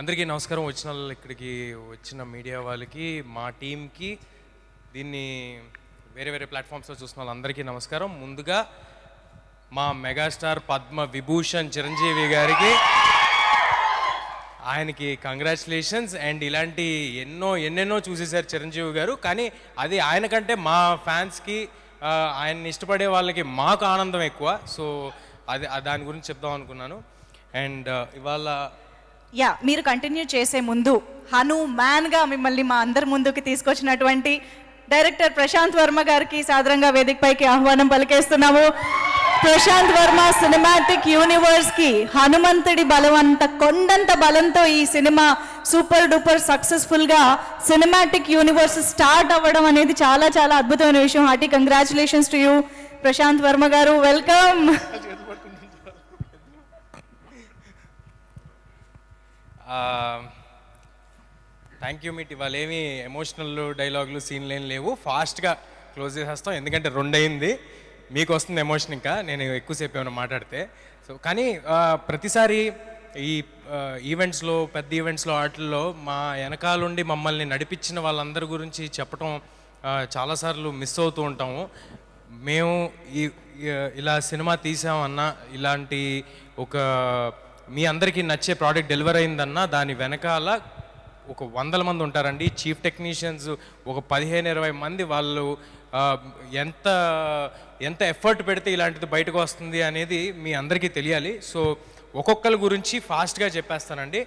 అందరికీ నమస్కారం. ఇక్కడికి వచ్చిన మీడియా వాళ్ళకి, మా టీంకి, దీన్ని వేరే వేరే ప్లాట్ఫామ్స్లో చూసిన వాళ్ళందరికీ నమస్కారం. ముందుగా మా మెగాస్టార్ పద్మ విభూషణ్ చిరంజీవి గారికి ఆయనకి కంగ్రాచులేషన్స్. అండ్ ఇలాంటి ఎన్నెన్నో చూసేశారు చిరంజీవి గారు, కానీ అది ఆయన కంటే మా ఫ్యాన్స్కి, ఆయన్ని ఇష్టపడే వాళ్ళకి మాకు ఆనందం ఎక్కువ. సో అది దాని గురించి చెప్దాం అనుకున్నాను. అండ్ ఇవాళ మీరు కంటిన్యూ చేసే ముందు హనుమాన్గా మిమ్మల్ని మా అందరి ముందుకు తీసుకొచ్చినటువంటి డైరెక్టర్ ప్రశాంత్ వర్మ గారికి సాదరంగా వేదికపైకి ఆహ్వానం పలికేస్తున్నాము. ప్రశాంత్ వర్మ సినిమాటిక్ యూనివర్స్కి హనుమంతుడి బలం అంత కొండంత బలంతో ఈ సినిమా సూపర్ డూపర్ సక్సెస్ఫుల్గా సినిమాటిక్ యూనివర్స్ స్టార్ట్ అవ్వడం అనేది చాలా చాలా అద్భుతమైన విషయం. Hearty congratulations to you Prashanth Varma గారు, వెల్కమ్. Thank you meet. ఇవాళ ఏమి ఎమోషనల్ డైలాగులు సీన్లు ఏం లేవు, ఫాస్ట్గా క్లోజ్ చేసేస్తాం. ఎందుకంటే 2 అయింది, మీకు వస్తుంది ఎమోషన్. ఇంకా నేను ఎక్కువసేపు ఏమైనా మాట్లాడితే. సో కానీ ప్రతిసారి ఈ ఈవెంట్స్లో, పెద్ద ఈవెంట్స్లో, వాటిల్లో మా వెనకాలండి మమ్మల్ని నడిపించిన వాళ్ళందరి గురించి చెప్పటం చాలాసార్లు మిస్ అవుతూ ఉంటాము. మేము ఇలా సినిమా తీసామన్నా, ఇలాంటి ఒక మీ అందరికీ నచ్చే ప్రోడక్ట్ డెలివర్ అయిందన్నా దాని వెనకాల ఒక 100 మంది ఉంటారండి. చీఫ్ టెక్నీషియన్స్ ఒక 15-20 మంది. వాళ్ళు ఎంత ఎంత ఎఫర్ట్ పెడితే ఇలాంటిది బయటకు వస్తుంది అనేది మీ అందరికీ తెలియాలి. సో ఒక్కొక్కరి గురించి ఫాస్ట్గా చెప్పేస్తానండి.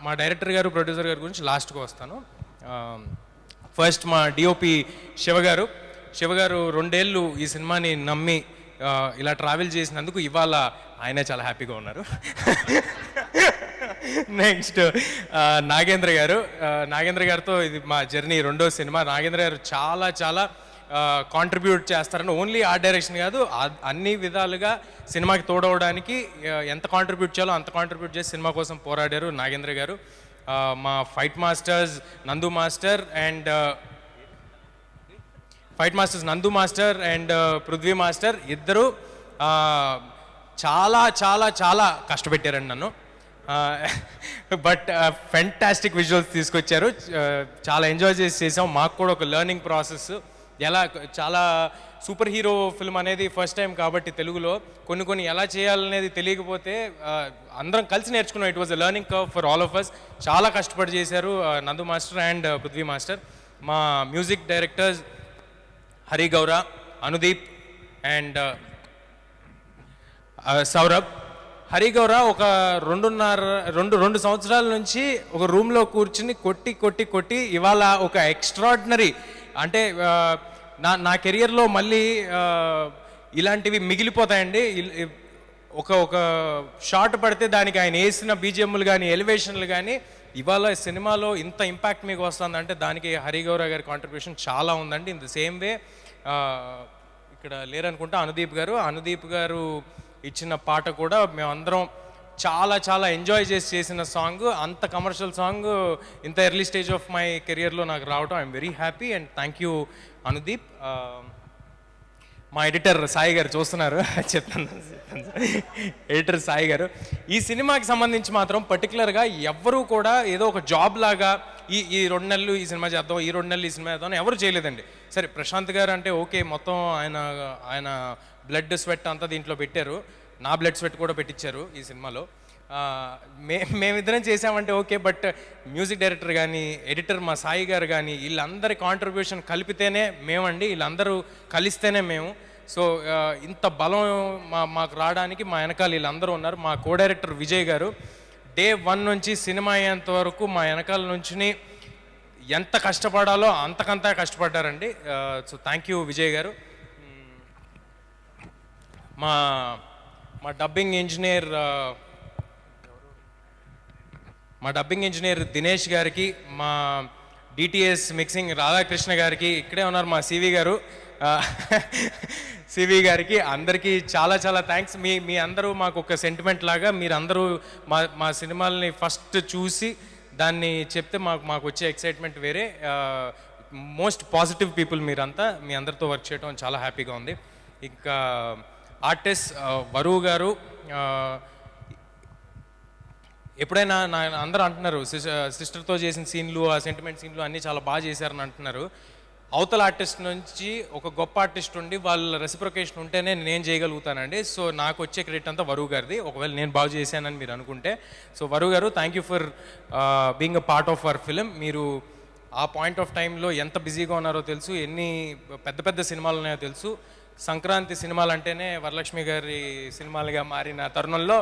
మా డైరెక్టర్ గారు, ప్రొడ్యూసర్ గారి గురించి లాస్ట్గా వస్తాను. ఫస్ట్ మా డిఓపి శివగారు. 2 ఏళ్ళు ఈ సినిమాని నమ్మి ఇలా ట్రావెల్ చేసినందుకు ఇవాళ ఆయన చాలా హ్యాపీగా ఉన్నారు. నెక్స్ట్ నాగేంద్ర గారితో ఇది మా జర్నీ 2వ సినిమా. నాగేంద్ర గారు చాలా చాలా కాంట్రిబ్యూట్ చేస్తారని, ఓన్లీ ఆర్ట్ డైరెక్షన్ కాదు, అన్ని విధాలుగా సినిమాకి తోడవడానికి ఎంత కాంట్రిబ్యూట్ చేయాలో అంత కాంట్రిబ్యూట్ చేసి సినిమా కోసం పోరాడారు నాగేంద్ర గారు. మా ఫైట్ మాస్టర్స్ నందు మాస్టర్ అండ్ పృథ్వీ మాస్టర్ ఇద్దరు చాలా చాలా చాలా కష్టపెట్టారండి నన్ను. బట్ ఫెంటాస్టిక్ విజువల్స్ తీసుకొచ్చారు. చాలా ఎంజాయ్ చేసాం. మాకు కూడా ఒక లెర్నింగ్ ప్రాసెస్. ఎలా చాలా సూపర్ హీరో ఫిల్మ్ అనేది ఫస్ట్ టైం కాబట్టి తెలుగులో కొన్ని ఎలా చేయాలనేది తెలియకపోతే అందరం కలిసి నేర్చుకున్నాం. It was a learning curve for all of us. చాలా కష్టపడి చేశారు Nandu master and Prithvi master. మా music directors Hari Gowra, Anudeep and Saurabh. Hari గౌర ఒక 2 సంవత్సరాల నుంచి ఒక రూమ్లో కూర్చుని కొట్టి ఇవాళ ఒక ఎక్స్ట్రాడినరీ, అంటే నా కెరియర్లో మళ్ళీ ఇలాంటివి మిగిలిపోతాయండి. ఒక షాట్ పడితే దానికి ఆయన వేసిన బీజిఎంలు కానీ, ఎలివేషన్లు కానీ, ఇవాళ సినిమాలో ఇంత ఇంపాక్ట్ మీకు వస్తుందంటే దానికి హరి గౌర గారి కాంట్రిబ్యూషన్ చాలా ఉందండి. ఇన్ ద సేమ్ వే ఇక్కడ లేరనుకుంటా అనుదీప్ గారు ఇచ్చిన పాట కూడా మేమందరం చాలా చాలా ఎంజాయ్ చేసిన సాంగ్. అంత కమర్షియల్ సాంగ్ ఇంత ఎర్లీ స్టేజ్ ఆఫ్ మై కెరియర్లో నాకు రావడం I'm very happy and thank you Anudeep. మా ఎడిటర్ సాయి గారు చూస్తున్నారు, చెప్తాను. ఎడిటర్ సాయి గారు ఈ సినిమాకి సంబంధించి మాత్రం పర్టికులర్గా ఎవ్వరూ కూడా ఏదో ఒక జాబ్ లాగా ఈ 2 నెలలు ఈ సినిమా చేద్దాం, ఈ 2 నెలలు ఈ సినిమా చేద్దాం ఎవరు చేయలేదండి. సరే ప్రశాంత్ గారు అంటే ఓకే, మొత్తం ఆయన బ్లడ్ స్వెట్ అంతా దీంట్లో పెట్టారు. నా బ్లడ్ స్వెట్ కూడా పెట్టించారు ఈ సినిమాలో. మేమిద్దరం చేసామంటే ఓకే, బట్ మ్యూజిక్ డైరెక్టర్ కానీ, ఎడిటర్ మా సాయి గారు కానీ, వీళ్ళందరి కాంట్రిబ్యూషన్ కలిపితేనే మేమండి, వీళ్ళందరూ కలిస్తేనే మేము. సో ఇంత బలం మాకు రావడానికి మా వెనకాల వీళ్ళందరూ ఉన్నారు. మా కో డైరెక్టర్ విజయ్ గారు డే 1 నుంచి సినిమా అయ్యేంత వరకు మా వెనకాల నుంచి ఎంత కష్టపడాలో అంతకంతా కష్టపడ్డారండి. సో థ్యాంక్ యూ విజయ్ గారు. మా డబ్బింగ్ ఇంజనీర్ దినేష్ గారికి, మా డిటిఎస్ మిక్సింగ్ రాధాకృష్ణ గారికి, ఇక్కడే ఉన్నారు మా సివి గారికి, అందరికీ చాలా చాలా థ్యాంక్స్. మీ అందరూ మాకు ఒక సెంటిమెంట్ లాగా, మీరందరూ మా సినిమాల్ని ఫస్ట్ చూసి దాన్ని చెప్తే మాకు వచ్చే ఎక్సైట్మెంట్ వేరే. మోస్ట్ పాజిటివ్ పీపుల్ మీరంతా. మీ అందరితో వర్క్ చేయడం చాలా హ్యాపీగా ఉంది. ఇంకా ఆర్టిస్ట్ వరువు గారు, ఎప్పుడైనా అందరూ అంటున్నారు సిస్టర్తో చేసిన సీన్లు, ఆ సెంటిమెంట్ సీన్లు అన్నీ చాలా బాగా చేశారని అంటున్నారు. అవతల ఆర్టిస్ట్ నుంచి ఒక గొప్ప ఆర్టిస్ట్ ఉండి వాళ్ళ రెసిప్రొకేషన్ ఉంటేనే నేను చేయగలుగుతానండి. సో నాకు వచ్చే క్రెడిట్ అంతా వరువు గారిది, ఒకవేళ నేను బాగా చేశానని మీరు అనుకుంటే. సో వరువు గారు, thank you for being a part of our film. మీరు ఆ పాయింట్ ఆఫ్ టైంలో ఎంత బిజీగా ఉన్నారో తెలుసు, ఎన్ని పెద్ద పెద్ద సినిమాలు ఉన్నాయో తెలుసు. సంక్రాంతి సినిమాలు అంటేనే వరలక్ష్మి గారి సినిమాలుగా మారిన తరుణంలో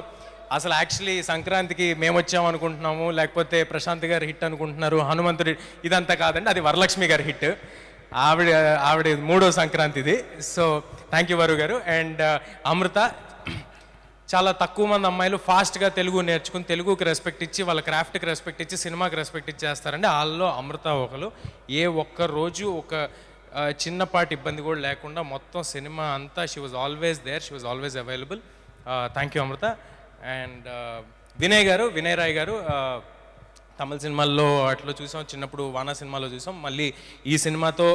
అసలు యాక్చువల్లీ సంక్రాంతికి మేము వచ్చాము అనుకుంటున్నాము, లేకపోతే ప్రశాంత్ గారి హిట్ అనుకుంటున్నారు, హనుమంతుడి, ఇదంతా కాదండి, అది వరలక్ష్మి గారి హిట్. ఆవిడ మూడో సంక్రాంతిది. సో థ్యాంక్ యూ వరువు గారు. అండ్ అమృత, చాలా తక్కువ మంది అమ్మాయిలు ఫాస్ట్గా తెలుగు నేర్చుకుని తెలుగుకి రెస్పెక్ట్ ఇచ్చి, వాళ్ళ క్రాఫ్ట్కి రెస్పెక్ట్ ఇచ్చి, సినిమాకి రెస్పెక్ట్ ఇచ్చేస్తారండి. వాళ్ళలో అమృత ఒకరు. ఏ ఒక్క రోజు ఒక చిన్నపాటి ఇబ్బంది కూడా లేకుండా మొత్తం సినిమా అంతా she was always there, she was always available. Thank you Amrutha. And Vinay గారు, వినయ్ రాయ్ గారు, తమిళ సినిమాల్లో అట్లా చూసాం, చిన్నప్పుడు వానా సినిమాలో చూసాం. మళ్ళీ ఈ సినిమాతో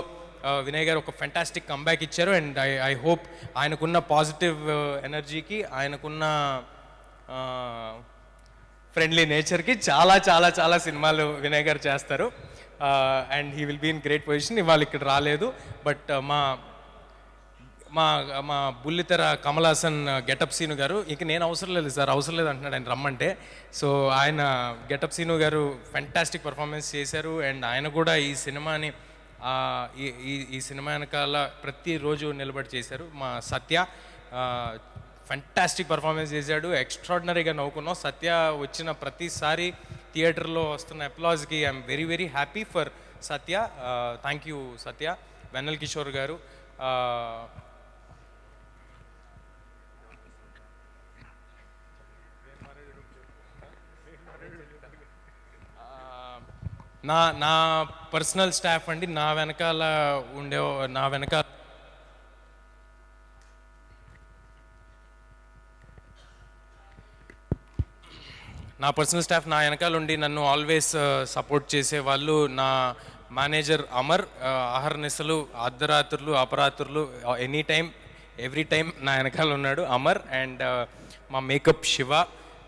వినయ్ గారు ఒక ఫెంటాస్టిక్ కంబ్యాక్ ఇచ్చారు. అండ్ ఐ హోప్ ఆయనకున్న పాజిటివ్ ఎనర్జీకి, ఆయనకున్న ఫ్రెండ్లీ నేచర్కి చాలా చాలా చాలా సినిమాలు వినయ్ గారు చేస్తారు. And he will be in great position. ఇవాళ ఇక్కడ రాలేదు, బట్ మా మా మా బుల్లితెర కమల్ హాసన్ గెటప్ సీను గారు, ఇక నేను అవసరం లేదు సార్, అవసరం లేదు అంటున్నాడు ఆయన రమ్మంటే. సో ఆయన గెటప్ సీను గారు ఫెంటాస్టిక్ పర్ఫార్మెన్స్ చేశారు. అండ్ ఆయన కూడా ఈ సినిమాని ఈ సినిమా వెనకాల ప్రతిరోజు నిలబడి చేశారు. మా సత్య ఫెంటాస్టిక్ పర్ఫార్మెన్స్ చేశాడు, ఎక్స్ట్రాడినరీగా నవ్వుకున్నాం. సత్య వచ్చిన ప్రతిసారి థియేటర్లో వస్తున్న అప్లాజ్కి I'm very very happy for Satya. Thank you Satya. Vennela Kishore గారు, నా పర్సనల్ స్టాఫ్ అండి, నా వెనకాల నా పర్సనల్ స్టాఫ్ నా వెనకాల ఉండి నన్ను ఆల్వేస్ సపోర్ట్ చేసేవాళ్ళు. నా మేనేజర్ అమర్, అహర్నిశలు, అర్ధరాత్రులు, అపరాత్రులు, ఎనీ టైం ఎవ్రీ టైం నా వెనకాల ఉన్నాడు అమర్. అండ్ మా మేకప్ శివ,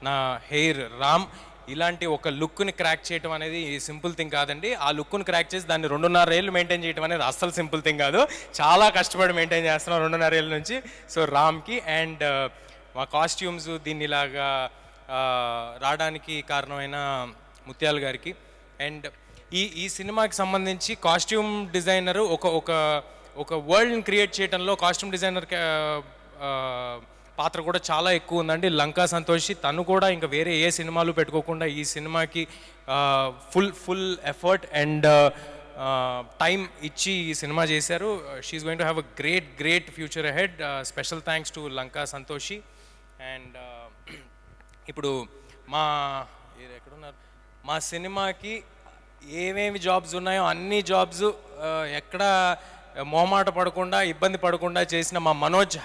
నా హెయిర్ రామ్. ఇలాంటి ఒక లుక్ని క్రాక్ చేయడం అనేది సింపుల్ థింగ్ కాదండి. ఆ లుక్ని క్రాక్ చేసి దాన్ని 2.5 ఏళ్ళు మెయింటైన్ చేయడం అనేది అస్సలు సింపుల్ థింగ్ కాదు. చాలా కష్టపడి మెయింటైన్ చేస్తున్నాం 2.5 ఏళ్ళ నుంచి. సో రామ్కి. అండ్ మా కాస్ట్యూమ్స్ దీన్ని ఇలాగా రావడానికి కారణమైన ముత్యాల గారికి. అండ్ ఈ సినిమాకి సంబంధించి కాస్ట్యూమ్ డిజైనరు ఒక వరల్డ్ని క్రియేట్ చేయడంలో కాస్ట్యూమ్ డిజైనర్ పాత్ర కూడా చాలా ఎక్కువ ఉందండి. లంకా సంతోషి, తను కూడా ఇంకా వేరే ఏ సినిమాలు పెట్టుకోకుండా ఈ సినిమాకి ఫుల్ ఎఫర్ట్ అండ్ టైం ఇచ్చి ఈ సినిమా చేశారు. She's going to have a great future ahead. Special thanks to Lanka Santoshi. And ఇప్పుడు ఎక్కడున్నారు, మా సినిమాకి ఏమేమి జాబ్స్ ఉన్నాయో అన్ని జాబ్స్ ఎక్కడ మొహమాట పడకుండా, ఇబ్బంది పడకుండా చేసిన మా మనోజ్,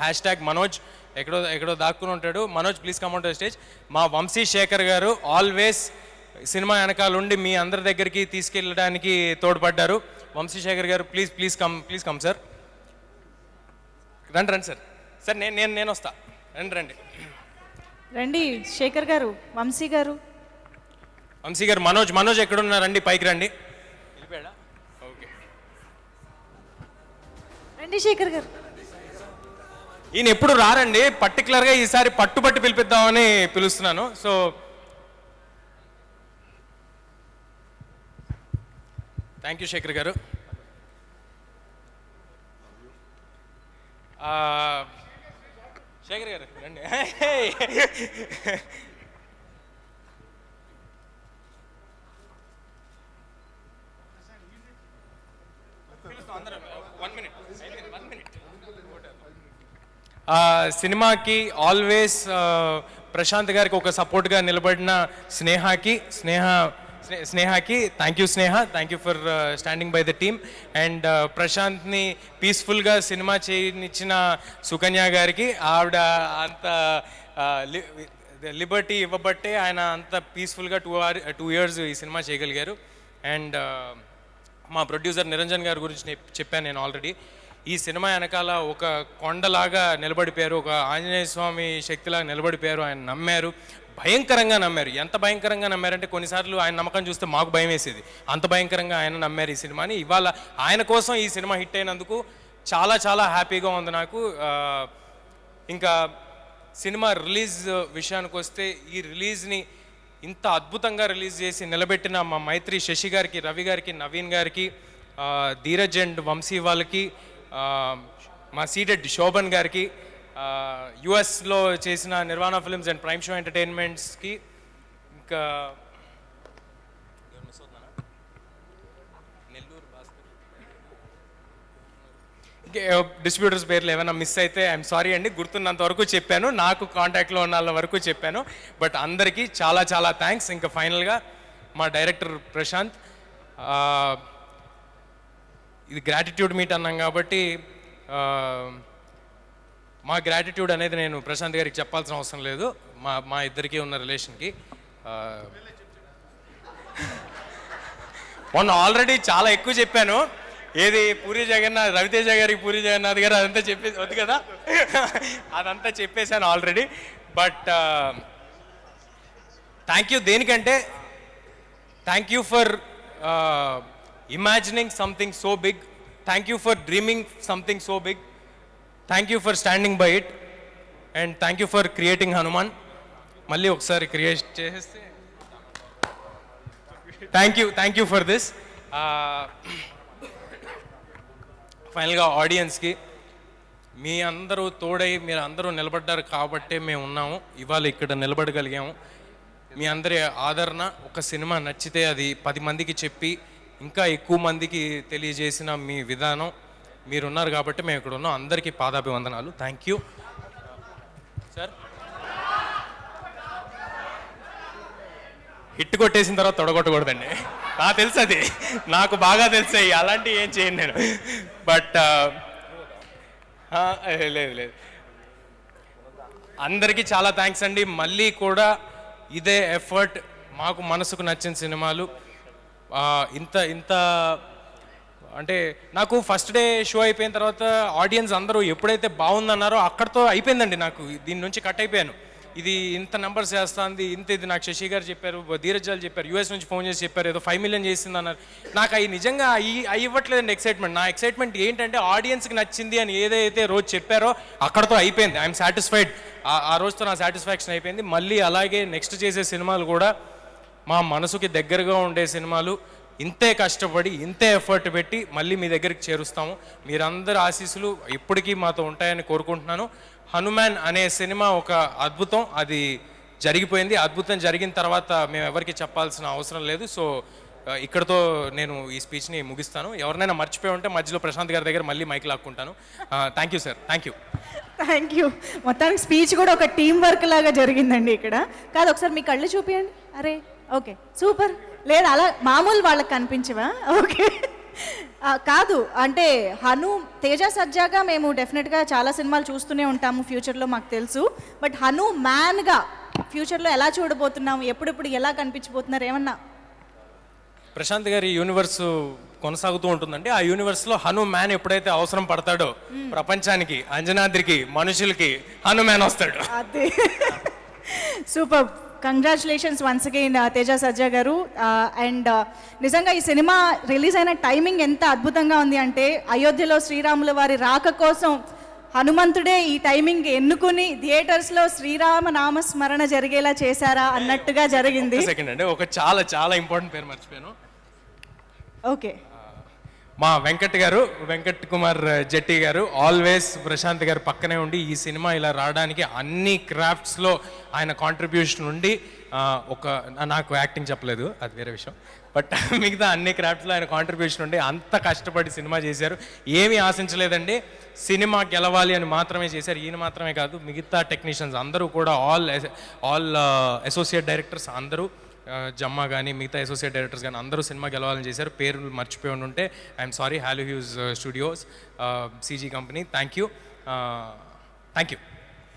#మనోజ్, ఎక్కడో దాక్కుని ఉంటాడు. Manoj, please come on to stage. మా వంశీ శేఖర్ గారు ఆల్వేస్ సినిమా వెనకాల ఉండి మీ అందరి దగ్గరికి తీసుకెళ్ళడానికి తోడ్పడ్డారు. వంశీ శేఖర్ గారు, ప్లీజ్ కమ్ సార్. రండి సార్, నేను వస్తా. రండి శేఖర్ గారు, వంశీ గారు. మనోజ్ ఎక్కడున్నారండి? పైకి రండి. ఓకే, రండి శేఖర్ గారు. ఈయన ఎప్పుడు రారండి, పర్టికులర్గా ఈసారి పట్టుబట్టి పిలిపిద్దామని పిలుస్తున్నాను. సో థ్యాంక్ యూ శేఖర్ గారు. శేఖర్ గారు రండి. సినిమాకి ఆల్వేస్ ప్రశాంత్ గారికి ఒక సపోర్ట్గా నిలబడిన స్నేహాకి thank you Sneha, thank you for standing by the team. And ప్రశాంత్ని పీస్ఫుల్గా సినిమా చేయనిచ్చిన సుకన్య గారికి, ఆవిడ అంత లిబర్టీ ఇవ్వబట్టే ఆయన అంత పీస్ఫుల్గా 2 years ఈ సినిమా చేయగలిగారు. అండ్ మా ప్రొడ్యూసర్ నిరంజన్ గారి గురించి చెప్పాను నేను ఆల్రెడీ. ఈ సినిమా వెనకాల ఒక కొండలాగా నిలబడిపోయారు, ఒక ఆంజనేయ స్వామి శక్తిలాగా నిలబడిపోయారు. ఆయన నమ్మారు, భయంకరంగా నమ్మారు. ఎంత భయంకరంగా నమ్మారంటే కొన్నిసార్లు ఆయన నమ్మకం చూస్తే మాకు భయం వేసేది. అంత భయంకరంగా ఆయన నమ్మారు ఈ సినిమాని. ఇవాళ ఆయన కోసం ఈ సినిమా హిట్ అయినందుకు చాలా చాలా హ్యాపీగా ఉంది నాకు. ఇంకా సినిమా రిలీజ్ విషయానికి వస్తే ఈ రిలీజ్ని ఇంత అద్భుతంగా రిలీజ్ చేసి నిలబెట్టిన మా మైత్రి శశి గారికి, రవి గారికి, నవీన్ గారికి, ధీరజ్ అండ్ వంశీ వాళ్ళకి, మా సీడెడ్ శోభన్ గారికి, యుఎస్లో చేసిన నిర్వాణ ఫిల్మ్స్ అండ్ ప్రైమ్ షో ఎంటర్టైన్మెంట్స్కి, ఇంకా డిస్ట్రిబ్యూటర్స్ పేర్లు ఏమైనా మిస్ అయితే ఐఎమ్ సారీ అండి. గుర్తున్నంత వరకు చెప్పాను, నాకు కాంటాక్ట్లో ఉన్న వాళ్ళ వరకు చెప్పాను. బట్ అందరికీ చాలా చాలా థ్యాంక్స్. ఇంకా ఫైనల్గా మా డైరెక్టర్ ప్రశాంత్, ఇది గ్రాటిట్యూడ్ మీట్ అన్నాం కాబట్టి మా గ్రాటిట్యూడ్ అనేది నేను ప్రశాంత్ గారికి చెప్పాల్సిన అవసరం లేదు. మా ఇద్దరికీ ఉన్న రిలేషన్కి. మొన్న ఆల్రెడీ చాలా ఎక్కువ చెప్పాను. ఏది పూరి జగన్నాథ్, రవితేజ గారికి పూరి జగన్నాథ్ గారు అదంతా చెప్పేసి వద్దు కదా, అదంతా చెప్పేశాను ఆల్రెడీ. But thank you. దేనికంటే thank you for imagining something so big, thank you for dreaming something so big, thank you for standing by it, and thank you for creating Hanuman. మళ్ళీ ఒకసారి క్రియేట్ చేసేస్తే థ్యాంక్ యూ ఫర్ దిస్. ఫైనల్గా ఆడియన్స్కి మీ అందరూ తోడై మీరు అందరూ నిలబడ్డారు కాబట్టే మేము ఉన్నాము, ఇవాళ ఇక్కడ నిలబడగలిగాము. మీ అందరి ఆదరణ, ఒక సినిమా నచ్చితే అది 10 మందికి చెప్పి ఇంకా ఎక్కువ మందికి తెలియజేసిన మీ విధానం, మీరున్నారు కాబట్టి మేము ఇక్కడ ఉన్నాం. అందరికీ పాదాభివందనాలు. Thank you sir. హిట్ కొట్టేసిన తర్వాత తొడగొట్టకూడదండి, నాకు తెలుసు, అది నాకు బాగా తెలుసాయి, అలాంటివి ఏం చేయను నేను. బట్ లేదు, అందరికీ చాలా థ్యాంక్స్ అండి. మళ్ళీ కూడా ఇదే ఎఫర్ట్, మాకు మనసుకు నచ్చిన సినిమాలు ఇంత అంటే నాకు ఫస్ట్ డే షో అయిపోయిన తర్వాత ఆడియన్స్ అందరూ ఎప్పుడైతే బాగుందన్నారో అక్కడితో అయిపోయిందండి. నాకు దీని నుంచి కట్ అయిపోయాను. ఇది ఇంత నెంబర్స్ చేస్తుంది, ఇది నాకు శశి గారు చెప్పారు, ధీరజ్ గారు చెప్పారు, యూఎస్ నుంచి ఫోన్ చేసి చెప్పారు, ఏదో 5 million చేసింది అన్నారు. నాకు అవి నిజంగా అవి ఇవ్వట్లేదండి ఎక్సైట్మెంట్. నా ఎక్సైట్మెంట్ ఏంటంటే ఆడియన్స్కి నచ్చింది అని ఏదైతే రోజు చెప్పారో అక్కడతో అయిపోయింది. I'm satisfied. ఆ రోజుతో నా సాటిస్ఫాక్షన్ అయిపోయింది. మళ్ళీ అలాగే నెక్స్ట్ చేసే సినిమాలు కూడా మా మనసుకి దగ్గరగా ఉండే సినిమాలు, ఇంతే కష్టపడి ఇంతే ఎఫర్ట్ పెట్టి మళ్ళీ మీ దగ్గరికి చేరుస్తాము. మీరందరి ఆశీస్సులు ఇప్పటికీ మాతో ఉంటాయని కోరుకుంటున్నాను. హనుమాన్ అనే సినిమా ఒక అద్భుతం, అది జరిగిపోయింది. అద్భుతం జరిగిన తర్వాత మేము ఎవరికి చెప్పాల్సిన అవసరం లేదు. సో ఇక్కడతో నేను ఈ స్పీచ్ని ముగిస్తాను. ఎవరినైనా మర్చిపోయి ఉంటే మధ్యలో ప్రశాంత్ గారి దగ్గర మళ్ళీ మైక్ లాక్కుంటాను. Thank you sir. Thank you. మొత్తానికి స్పీచ్ కూడా ఒక టీం వర్క్ లాగా జరిగిందండి ఇక్కడ. కాదు, ఒకసారి మీ కళ్ళు చూపించండి. అరే ఓకే, సూపర్. లేదు, అలా మామూలు వాళ్ళకి కనిపించవా? ఓకే. కాదు, అంటే తేజ సజ్జాగా మేము డెఫినెట్గా చాలా సినిమాలు చూస్తూనే ఉంటాము ఫ్యూచర్లో, మాకు తెలుసు. బట్ హను మ్యాన్గా ఫ్యూచర్లో ఎలా చూడబోతున్నాము, ఎప్పుడెప్పుడు ఎలా కనిపించబోతున్నారు ఏమన్నా? ప్రశాంత్ గారి యూనివర్స్ కొనసాగుతూ ఉంటుందండి. ఆ యూనివర్స్లో హను మ్యాన్ ఎప్పుడైతే అవసరం పడతాడో ప్రపంచానికి, అంజనాద్రికి, మనుషులకి హను మ్యాన్ వస్తాడు. అదే, super. Congratulations once again Teja Sajja గారు. అండ్ నిజంగా ఈ సినిమా రిలీజ్ అయిన టైమింగ్ ఎంత అద్భుతంగా ఉంది అంటే, అయోధ్యలో శ్రీరాముల వారి రాక కోసం హనుమంతుడే ఈ టైమింగ్ ఎన్నుకుని థియేటర్స్లో శ్రీరామ నామ స్మరణ జరిగేలా చేశారా అన్నట్టుగా జరిగింది. సెకండ్ అండి, ఒక చాలా చాలా ఇంపార్టెంట్ పేరు మర్చిపోయాను. ఓకే, మా వెంకట్ కుమార్ జెట్టి గారు ఆల్వేస్ ప్రశాంత్ గారు పక్కనే ఉండి ఈ సినిమా ఇలా రావడానికి అన్ని క్రాఫ్ట్స్లో ఆయన కాంట్రిబ్యూషన్ ఉండి, నాకు యాక్టింగ్ చెప్పలేదు, అది వేరే విషయం. బట్ మిగతా అన్ని క్రాఫ్ట్స్లో ఆయన కాంట్రిబ్యూషన్ ఉండి అంత కష్టపడి సినిమా చేశారు. ఏమీ ఆశించలేదండి, సినిమా గెలవాలి అని మాత్రమే చేశారు. ఈయన మాత్రమే కాదు, మిగతా టెక్నీషియన్స్ అందరూ కూడా, ఆల్ అసోసియేట్ డైరెక్టర్స్ అందరూ, జమ్మా కానీ మిగతా అసోసియేట్ డైరెక్టర్స్ కానీ అందరూ సినిమా గెలవాలని చేశారు. పేర్లు మర్చిపోయి ఉంటే I'm sorry. Hello huge studios, CG company, thank you.